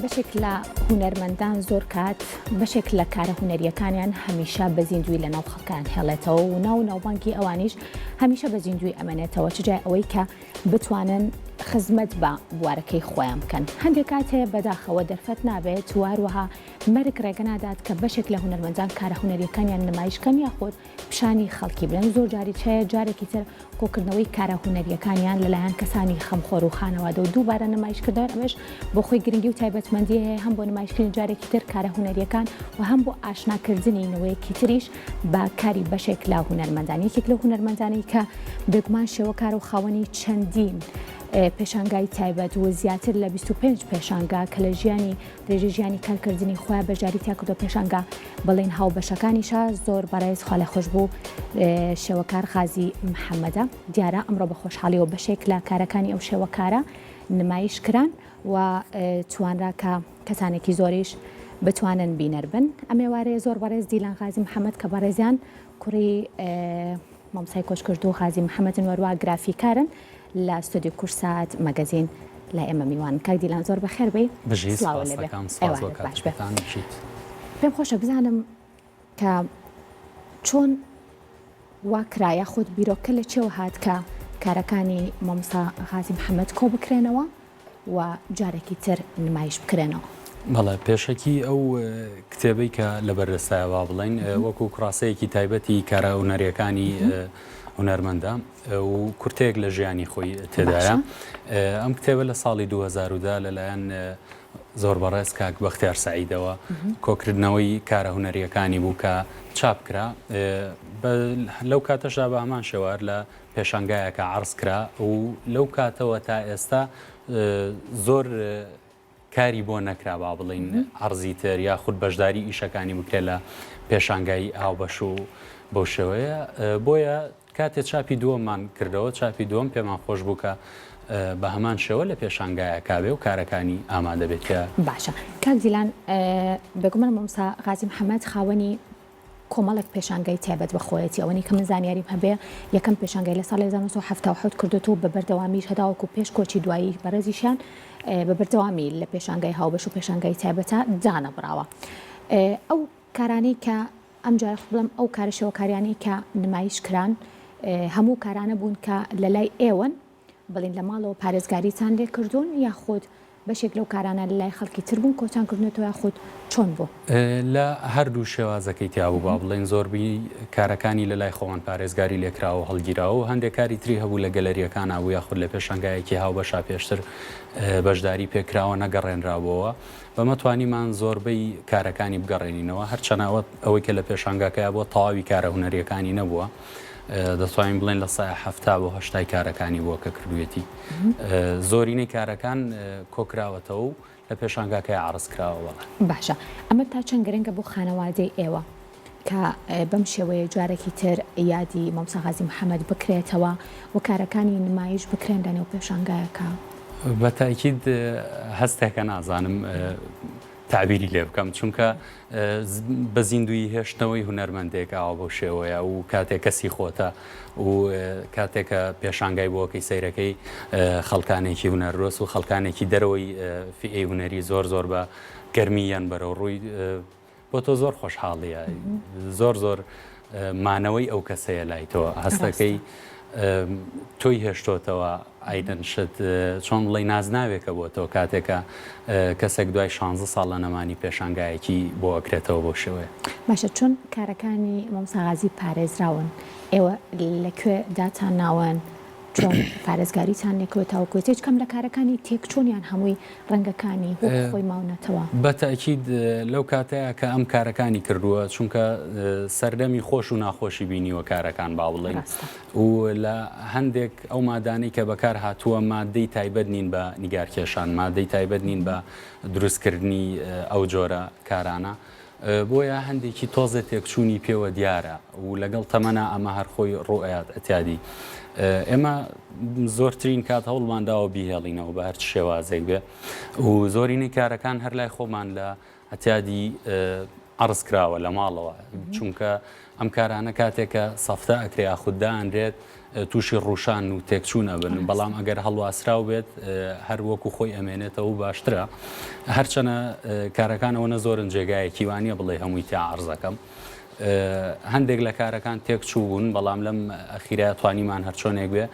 بەشێک لە هونەرمەندان زۆر کات بەشێک لە کارە هونەریەکانیان هەمیشە بە زیندوی لە ناو خەڵکان هێڵێتەوە و ناوبانکی ئەوانیش هەمیشە بە زیندوی ئەمەنێتەوە چجای ئەوەی کە بتوانن خزمەت بە بوارەکەی خۆیان بکەن. هەندێک کات هەیە بەداخەوە دەرفەت نابێت واروەها مەرگ ڕێگەنادات کە بەشێک لە هونەرمەندان کارە هونەریەکانیان نمایشکەن یاخۆت پیشانی خەڵکی بن. زۆر جاری هەیە جارێکی تر کۆکردنەوەی کارە هونەریەکانیان لەلایەن کەسانی خەمخۆر و خانەوادە و دووبارە نمایشکردن ئەمەش بۆ خۆی گرنگی و تایبەتمەندی هەیە هەم بۆ نمایشکردن جارێکی تر کارە هونەریەکان و هەم بۆ ئاشناکردنی نەوەیەکی تریش بە کاری بەشێک لە هونەرمەندان. یەکێک لە هونەرمەندانی کە بێگومان شێوەکار و خاوەنی چەندین پێشانگای تایبەت و زیاتر لە 25 پێشانگا کە لە ژیانی درێژی ژیانی کارکردنی خۆیان بەشداری تیاکردۆ پێشانگا بەڵێن هاوبەشەکانیشە زۆر بەڕێز خوا لە خۆش بوو شێوەکار غازی محەممەدە. دیارە ئەمڕۆ بە خۆشحاڵیەوە بەشێک لە کارەکانی ئەو شێوەکارە نمایش کران و توانرا کە کەسانێکی زۆریش بتوانن بینەر بن. ئەمێوارەیە زۆر بەڕێز دیلان غازی محەممەد کە بەڕێزیان کوڕی مامۆستای کۆچکردو غازی محەممەدن وەروە گرافیکارن لە ستودیۆ کورسات مەگەزین لە ئێمە میوان. کاک دیلان زۆر بەخێر بێ. پێم خۆشە بزانم کە چۆن واکرایە خۆت بیرۆکە لە چێوە هات کە کارەکانی مامۆستا غازی محەممەد کۆ بکرێنەوە و جارێکی تر نمایش بکرێنەوە. بەڵێ پێشەکی ئەو کتێبەی کە لە بەردەستایەوە بڵێن وەکو کوڕاسەیەکی تایبەتی کارە هونەریەکانی هونەرمەندە و کورتەیەک لە ژیانی خۆی تێدایە. ئەم کتێبە لە ساڵی 2010 لەلایەن زۆر بەڕێز کاک بەختیار سەعیدەوە کۆکردنەوەی کارە هونەریەکانی بوو کە چاپکرا. لەو کاتەشدا بە هەمان شێوار لە پێشانگایەکە عەرز کرا و لەو کاتەوە تا ئێستا زۆر کاری بۆ نەکرا با بڵین عەرزی تر یاخود بەشداری ئیشەکانی بکرێت لە پێشانگای هاوبەش و بەو شێوەیە. بۆیە کاتێ چاپی دووەممان کردەوە چاپی دووەم پێمان خۆش بوو کە بە هەمان شێوە لە پێشانگایەکە بێ و کارەکانی ئامادە بێت کە باشە. کاک دیلان بێگومان مامۆستا غازی محەممەد خاوەنی کۆمەڵێک پێشانگای تایبەت بە خۆیەتی ئەوەی کە من زانیاریم هەبێ یەکەم پێشانگای لە ساڵی 1970 کردوەوە بە بەردەوامیش هەداوەکو پێش کۆچی دوایی بەڕێزیشان بە بەردەوامی لە پێشانگای هاوبەش و پێشانگای تایبەتە دانەبراوە. ئەو کارانەی کە ئەمجار بڵم ئەو کارە شێوەکاریانەی کە نمایش کران هەموو کارانە بوون کە لە لای ئێوەن بڵین لە ماڵەوە پارێزگاریتان لێ کردوون یاخود بەشێک لەو کارانە لە لای خەڵکی تر بوون کۆچانکردنێتەوە یاخود چۆن بوو؟ لە هەردوو شێوازەکەی تیابوو با بڵێن زۆربی کارەکانی لە لای خۆمان پارێزگاری لێکراوە هەڵگیراوە و هەندێک کاری تری هەبوو لە گەلەریەکان بوو یاخود لە پێشانگایەکی هاوبەشا پێشتر بەشداری پێکراوە نەگەڕێنرابەوە بەمە توانیمان زۆربەی کارەکانی بگەڕێنینەوە هەرچەنەوە ئەوەی کە لە پێشانگاکەیە بۆ تەواوی کارە هونەریەکانی نەبووە. دەتوانین بڵێن لە سایە 70 بۆ 80 کارەکانی بووە کە کردوێتی زۆرینەی کارەکان کۆکراوەتەوە و لە پێشانگاکەی عەرز کراوە. باشە ئەمە تا چەند گرنگە بۆ خانەوادەی ئێوە کە بەم شێوەیە جارێکی تر یادی مامۆستا غازی محەممەد بکرێتەوە و کارەکانی نمایش بکرێن لە نێو پێشانگایەکە؟ بە تاکید هەستێکە نازانم تعبیری لێ بکەم چونکە بە زیندوی هێشتنەوەی هونەرمەندێک ئاوا بەو شێوەیە و کاتێک کەسی خۆتە و کاتێکە پێشانگای بۆکەی سەیرەکەی خەڵکانێکی هونەرڕۆست و خەڵکانێکی دەرەوەی فئەی هونەری زۆر بە گەرمیان بەرەو ڕووی بۆ تۆ زۆر خۆشحاڵیە زۆر مانەوەی ئەو کەسەیە لایتەوە هەستەکەی تۆی هێشتۆتەوە ئایدەن شت چۆن بڵێ نازناوێکە بۆ تۆ کاتێکە کەسێک دوای 16 ساڵ لە نەمانی پێشانگایەکی بۆ ئەکرێتەوە بۆ شێوەیە. باشە چۆن کارەکانی مامۆستا غازی پارێزراون ئێوە لەکوێ داتان ناوەن چۆن پارێزگاریتان لێکوێتەوە هیچ کەم لە کارەکانی تێک چۆنیان هەمووی ڕەنگەکانی خۆی ماونەتەوە؟ بە تاکید لەو کاتەیە کە ئەم کارەکانی کردووە چونکە سەردەمی خۆش و ناخۆشی بینیوە کارەکان با بڵێن و لە هەندێک ئەو مادانەی کە بەکار هاتووە مادەی تایبەت نین بە نیگارکێشان مادەی تایبەت نین بە دروستکردنی ئەو جۆرە کارانە بۆیە هەندێکی تۆزە تێکچوونی پێوە دیارە و لەگەڵ تەمەنا ئەمە هەر خۆی ڕۆئات ئەتیادی ئێمە زۆرترین کات هەوڵمانداوە بیهێڵینەوە بە هەرچ شێوازێک بێ و زۆرینەی کارەکان هەر لای خۆمان لە ئەتیادی عەرز کراوە لە ماڵەوە چونکە ئەم کارانە کاتێکە سەفتە ئەکرێ یاخود دائەنرێت تووشی ڕوشان و تێکچوونە بن بەڵام ئەگەر هەڵواسراو بێت هەر وەکو خۆی ئەمێنێتەوە باشترە هەرچەنە کارەکانەوە زۆرن جێگایەکی وانە بڵێ هەمووی تا عرزەکەم هەندێک لە کارەکان تێکچوو بوون بەڵام لەم ئەخیرا توانیمان هەرچۆنێک بێ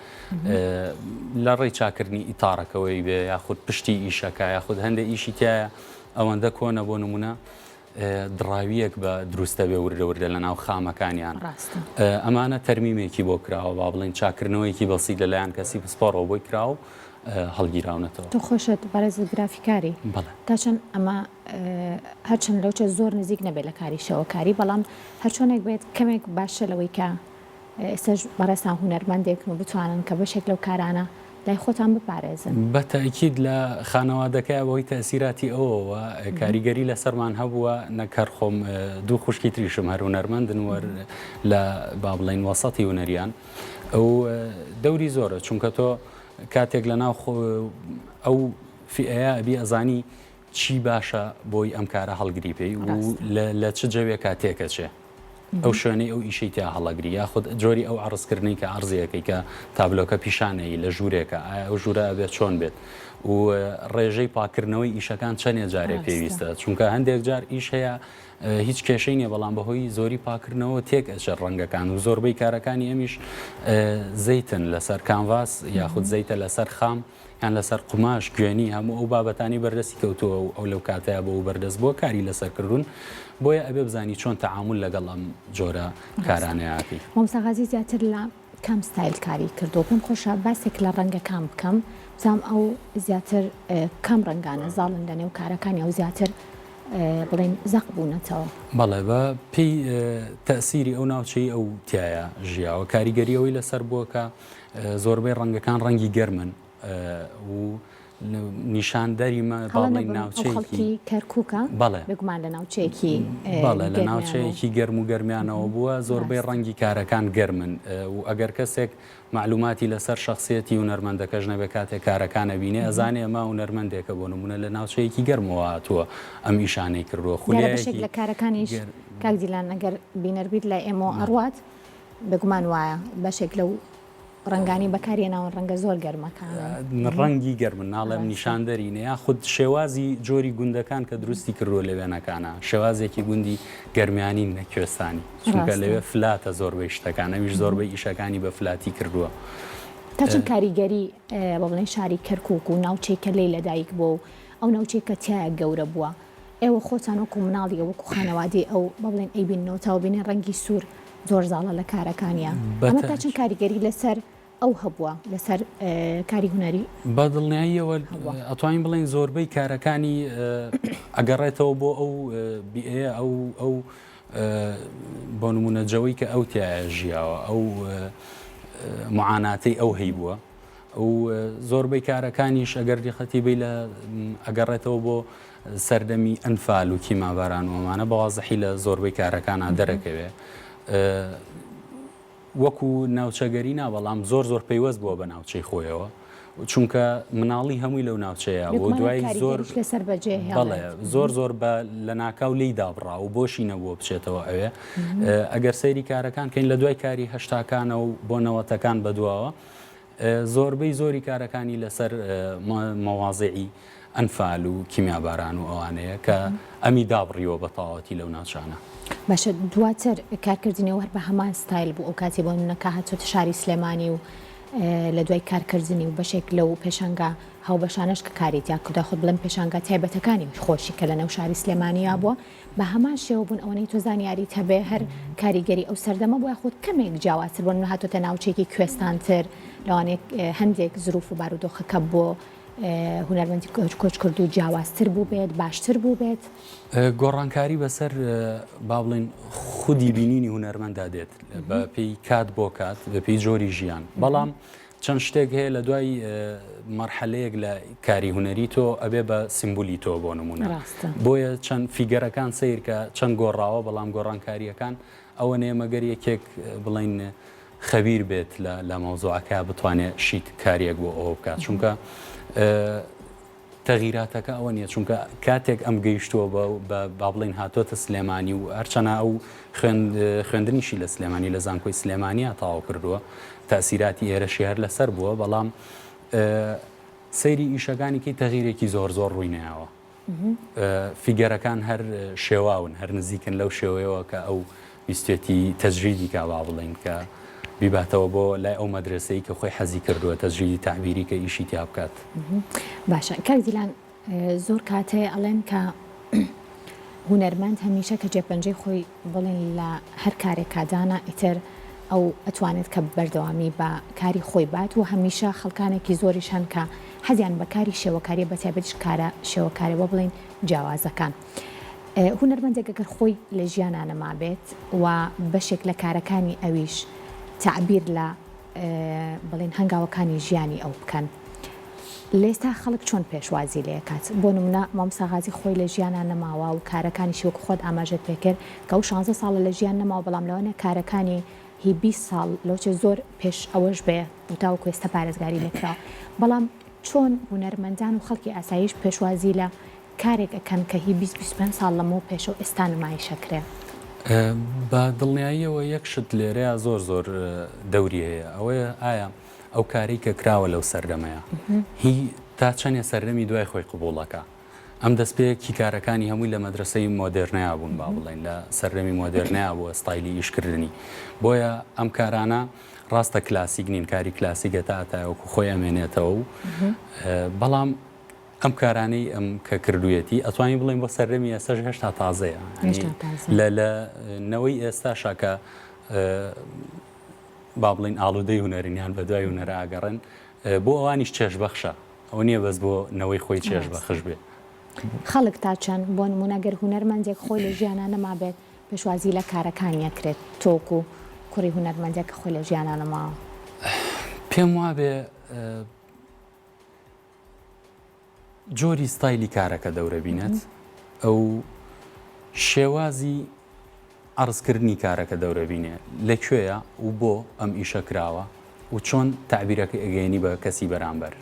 لە ڕێی چاکردنی ئیتارەکەوەی بێ یاخود پشتی ئیشەکە یاخود هەندێک ئیشی تایە ئەوەندە کۆنە بۆ نمونە دراویەک بە دروستە بێ وردە لە ناو خامەکانیان ئەمانە تەرمیمێکی بۆ کراوە با بڵین چاکردنەوەیکی بەسیط لەلایەن کەسی پسپۆڕەوە بۆی کراوە هەڵگیراونەتەوە تو خۆشت بەڕێز گرافیکاری تا چەند ئەمە هەرچەند لەوچە زۆر نزیک نەبێت لە کاری شەوەکاری بەڵام هەرچۆنێک بێت کەمێک باشە لەوەی کە ئێستاش بەڕێستان هونەرمەندێکن و بتوانن کە بەشێک لەو کارانە لای خۆتان بپارێزن بە تاکید لە خانەوادەکەی بۆی تەسیراتی ئەوەوە کاریگەری لەسەرمان هەبووە نەکەر خۆم دوو خوشکی تریشم هەر هونەرمەندن وەر لە با بڵین وەسەتی هونەریان ئەو دەوری زۆرە چونکە تۆ کاتێک لە ناو ئەو فئەیە ئەبی ئەزانی چی باشە بۆی ئەم کارە هەڵگری پێی و لە چ جەوێ کاتێکەچێ ئەو شوێنەی ئەو ئیشەی تا هەڵەگری یاخود جۆری ئەو عرضکردنی کە عرضەکەی کە تابلۆکە پیشانەی لە ژوورێکە ئایا ئەو ژوورە ئەبێت چۆن بێت و ڕێژەی پاکردنەوەی ئیشەکان چەندێ جارێ پێویستە چونکە هەندێک جار ئیش هەیە هیچ کێشەی نیە بەڵام بەهۆی زۆری پاکردنەوە تێک ئەچێت ڕەنگەکان و زۆربەی کارەکانی ئەمیش زەیتن لەسەر کانڤاس یاخود زەیتە لەسەر خام یان لەسەر قوماش گوێنی هەموو ئەو بابەتانی بەردەستی کەوتووە و ئەو لەو کاتەیە بۆ بەردەست بۆ کاری لەسەرکردون بۆیە ئەبێ بزانی چۆن تەعامل لەگەڵ ئەم جۆرە کارانەیەکەی مامۆستا غازی زیاتر لە کام ستایل کاری کردو پێم خۆشە باسێک لە ڕەنگەکان بکەم بزانم ئەو زیاتر کام ڕەنگانە زاڵن لە نێو کارەکانی ئەو زیاتر بڵێن زەق بوونەتەوە بەڵێ بە پێی تەسیری ئەو ناوچەی ئەو تایە ژیاوە کاریگەریەوەی لەسەر بووە زۆربەی ڕەنگەکان ڕەنگی گەرمن و نیشاندەری باڵی ناوچەیەکی کەرکووکە بگومان لە ناوچەیەکی لە ناوچەیەکی گەرم و گەرمیانەوە بووە زۆربەی ڕەنگی کارەکان گەرمن و ئەگەر کەسێک معلوماتی لەسەر شخصیەتی هونەرمەندەکەش نەبێ کاتێک کارەکانە بینێ ئەزانێ ئەمە هونەرمەندێکە بۆ نمونە لە ناوچەیەکی گەرمەوە هاتووە ئەم ئیشانەی کردووە خولێک لە کارەکانیش کاک دیلان ئەگەر بینەربیت لە ئێمە ئەڕوات بگومان وایە بەشێک لەو ڕنگانی بەکارێناوە ڕەنگە زۆر گەرمەکانە ڕەنگی گەرمن ناڵێم نیشاندەرینە یا خود شێوازی جۆری گوندەکان کە دروستی کردووە لە وێنەکانە شێوازێکی گوندی گەرمیانی نەکوێستانی چونکە لەوێ فلاتە زۆربەی شتەکانە ویش زۆربەی ئیشەکانی بە فلاتی کردووە تا چەند کاریگەری بە بڵێن شاری کەرکووک و ناوچێکە لێی لەدایک بۆ ئەو ناوچێکە تایە گەورە بووە ئێوە خۆتان وەکو مناڵی وەکو خانەوادی ئەو بە بڵێن ئەیبینەوە تاو بینێ ڕەنگی سوور زۆر زاڵە لە کارەکانیە ئەمە تا چەند کاریگەری لەسەر ئەو هەبووە لەسەر کاری هونەری بە دڵنیاییەوە ئەتوانین بڵێن زۆربەی کارەکانی ئەگەڕێتەوە بۆ ئەو بیئەیە ئەو بۆ نمونە جەوەی کە ئەو تایە ژیاوە ئەو معاناتەی ئەو هەیبووە و زۆربەی کارەکانیش ئەگەر دیقەتی بی لە ئەگەڕێتەوە بۆ سەردەمی ئەنفال و کیماباران ومانە بەوازەحی لە زۆربەی کارەکانە دەرەکەوێ وەکو ناوچەگەری نا بەڵام زۆر پەیوەست بووە بە ناوچەی خۆیەوە چونکە مناڵی هەمووی لەو ناوچەیە بۆ دوای زۆر بە لە ناکاو لی دابڕا و بۆشی نەبووە بچێتەوە ئەوێ ئەگەر سەیری کارەکان کەین لە دوای کاری هەشتاکانە و بۆ نەوەتەکان بەدواوە زۆربەی زۆری کارەکانی لەسەر مەواضعی ئەنفال و کیمیاباران و ئەوانەیە کە ئەمی دابڕیەوە بە تەواوەتی لەو ناوچانە باشە دواتر کارکردنەوە هەر بە هەمان ستایل بوو ئەو کاتی بۆ نەکە هاتوۆتە شاری سلێمانی و لە دوای کارکردنی و بەشێک لەو پێشانگا هاوبەشانش کە کاریتیا کودا خۆت بڵم پێشانگا تایبەتەکانی خۆشی کە لە نەو شاری سلێمانیا بووە بە هەمان شێوە بوون ئەوەی تۆ زانیاری هەبێ هەر کاریگەری ئەو سەردەمە بۆ خۆت کەمێک جیاوازتر بوون هاتوۆتە ناوچێکی کوێستانتر لەوانێک هەندێک زروف و بارودۆخەکە بۆ هونەرمەندی کۆچ کرد و جیاوازتر بوو بێت باشتر بوو بێت گۆڕانکاری بەسەر با بڵێن خودی بینینی هونەرمەندا دێت بە پێی کات بۆ کات بە پێی جۆری ژیان بەڵام چەند شتێک هەیە لە دوای مەرحەلەیەک لە کاری هونەری تۆ ئەبێ بە سیمبولی تۆ بۆ نمونە بۆیە چەند فیگەرەکان سیر کە چەند گۆڕاوە بەڵام گۆڕانکاریەکان ئەوە نێمەگەر یەکێک بڵین خەبیر بێت لە مەوزوعەکە بتوانێت شیت کاریەک بۆ ئەوە بکات چونکە تەغیراتەکە ئەوە نیە چونکە کاتێک ئەم گەیشتووە بە با بڵین هاتۆتە سلێمانی و هەرچەنە ئەو خوێندنیشی لە سلێمانی لە زانکۆی سلێمانیا تەواو کردووە تەسیراتی ئێرەشی هەر لەسەر بووە بەڵام سەیری ئیشەکانێکی تەغیرێکی زۆر ڕووی نەیاوە فیگەرەکان هەر شێواون هەر نزیکن لەو شێوەیەوە کە ئەو ویستێتی تەجریدی کا با بڵین کە بیباتەوە بۆ لای ئەو مەدرسەی کە خۆی حەزی کردووە تەجریدی تعبیری کە ئیشی تیا بکات. باشە کاک دیلان زۆر کاتێ ئەڵێن کە هونەرمەند هەمیشە کە جێپەنجەی خۆی بڵێن لە هەر کارێک کادانە ئیتر ئەو ئەتوانێت کە بەردەوامی بە کاری خۆی بات و هەمیشە خەڵکانێکی زۆریش هەن کە حەزیان بە کاری شێوەکاری بەتایبەتیش کارە شێوەکاری بۆ بڵین جیاوازەکان. هونەرمەندێک ئەگەر خۆی لە ژیانە نەما بێت و بەشێک لە کارەکانی ئەویش تعبیر لە بڵین هەنگاوەکانی ژیانی ئەو بکەن. لێستا خەڵک چۆن پێشوازی لێ کات بۆ نمونە مامساغازی خۆی لە ژیانە نەماوە و کارەکانی شوک خۆت ئاماژت پێکرد کە ئەو 16 ساڵە لە ژیان نەماوە بەڵام لەوانە کارەکانی هی 20 ساڵ لەوچە زۆر پێش ئەوەش بێ و تاوەکو ئێستا پارێزگاری لێکراوە بەڵام چۆن هونەرمەندان و خەڵکی ئاسایش پێشوازی لە کارێک ئەکەن کە هی 20-25 ساڵ لەمەوە پێشەوە ئێستا نمایشەکرێ. بە دڵنیاییەوە یەک شت لێرەیە زۆر دەوری هەیە ئەوەیە ئایا ئەو کاری کە کراوە لەو سەردەمەیە هی تا چەندێ سەردەمی دوای خۆی قبوڵەکە ئەم دەستپێکی کارەکانی هەمووی لە مەدرسەی مۆدرنیا بوون با بڵێن لە سەردەمی مۆدرنیا بووە ستایلی ئیشکردنی بۆیە ئەم کارانە ڕاستە کلاسیک نین کاری کلاسیکە تاتایوەکو خۆی ئەمێنێتەوە و بەڵام ئەم کارانەی ئەم کە کردوویەتی ئەتوانین بڵێن بۆ سەردەمی ئێستاش هێشتا تازەیە لە نەوەی ئێستاشا کە با بڵین ئاڵودەی هونەرینیان بە دوای هونەرە ئاگەڕن بۆ ئەوانیش چێژبەخشە ئەو نییە بەس بۆ نەوەی خۆی چێژبەخش بێ. خەڵک تا چەند بۆ نمونەگەر هونەرمەندێک خۆی لە ژیانە نەما بێت پێشوازی لە کارەکانیە کرێت تۆکو و کوڕی هونەرمەندێک کە خۆی لە ژیانە نەماوە پێم وابێ جۆری ستایلی کارەکە دەورە بینێت ئەو شێوازی عرضکردنی کارەکە دەورە بینێ لەکوێیە و بۆ ئەم ئیشە کراوە و چۆن تعبیرەکە ئەگەینی بە کەسی بەرامبەر.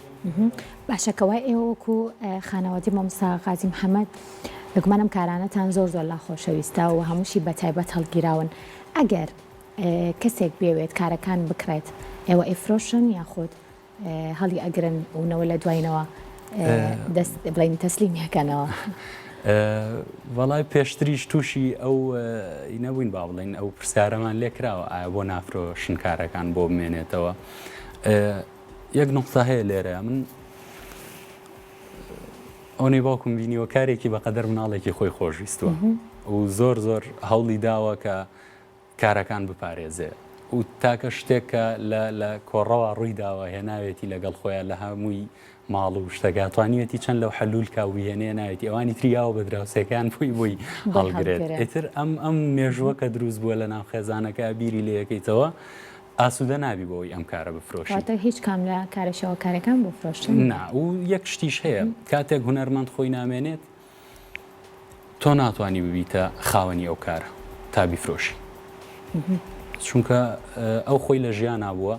باشەکەوای ئێوەکو خانەوەتی مامۆستا غازی محەممەد بگومانم کارانەتان زۆر لا خۆشەویستە و هەمووشی بە تایبەت هەڵگیراون ئەگەر کەسێک بێوێت کارەکان بکرێت ئێوە ئیفرۆشن یاخود هەڵی ئەگرن وونەوە لە دوایینەوە دەست بڵین تەسلیمیەکەنەوە. وەڵای پێشتریش تووشی ئەو نەبووین با بڵین ئەو پرسیارەمان لێکراوە ئایا بۆ نافرۆشن کارەکان بۆ بمێنێتەوە. یەک نقطە هەیە لێرە من ئەوەی باوکم بینیوە کارێکی بەقەدەر مناڵێکی خۆی خۆشویستووە و زۆر هەوڵی داوە کە کارەکان بپارێزێ و تاکە شتێکە لە کۆڕەوە ڕووی داوە هێناوێتی لەگەڵ خۆیان لە هەمووی ماڵ و شتەگاتوانیەتی چەند لەو حەلول کاویێنێ ناوێتی ئەوانی تریاوە بە دراوسێکان بووی هەڵگرێت ئیتر ئەم مێژووە کە دروست بووە لە ناو خێزانەکە بیری لە یەکەیتەوە ئاسوودە نابی بۆی ئەم کارە بفرۆشێت هیچ کام لە کارەشەوە کارەکان بفرۆشن نا و یەک شتیش هەیە کاتێک هونەرمەند خۆی نامێنێت تۆ ناتوانانی ببیتە خاوەنی ئەو کارە تا بیفرۆشی چونکە ئەو خۆی لە ژیان نبووە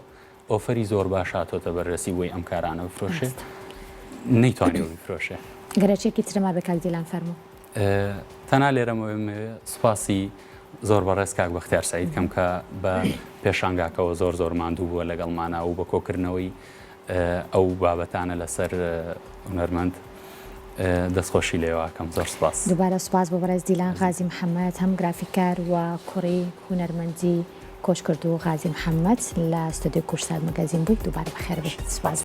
ئۆفەری زۆر باش هاتۆتە بەررەسی بۆی ئەم کارانە بفرۆشێت نەیتوانێت بفرۆشێ. گەرەچێکی ترما بە کاک دیلان فەرموو تەنها لێرەمەوە سوپاسی زۆر بەڕێز کاک بەختیار سەعید کەم کە بە پێشانگاکەوە زۆر ماندوو بووە لەگەڵمانە و بە کۆکردنەوەی ئەو بابەتانە لەسەر هونەرمەند دەستخۆشی لێواکەم زۆر سپاس. دووبارە سوپاس بۆ بەڕێز دیلان غازی محەممەد هەم گرافیکار و کوڕی هونەرمەندی کۆشکرد و غازی محەممەد لە ستودیۆ کورسات مەگازین بوویت دووبارە بەخێر بێت. سپاس.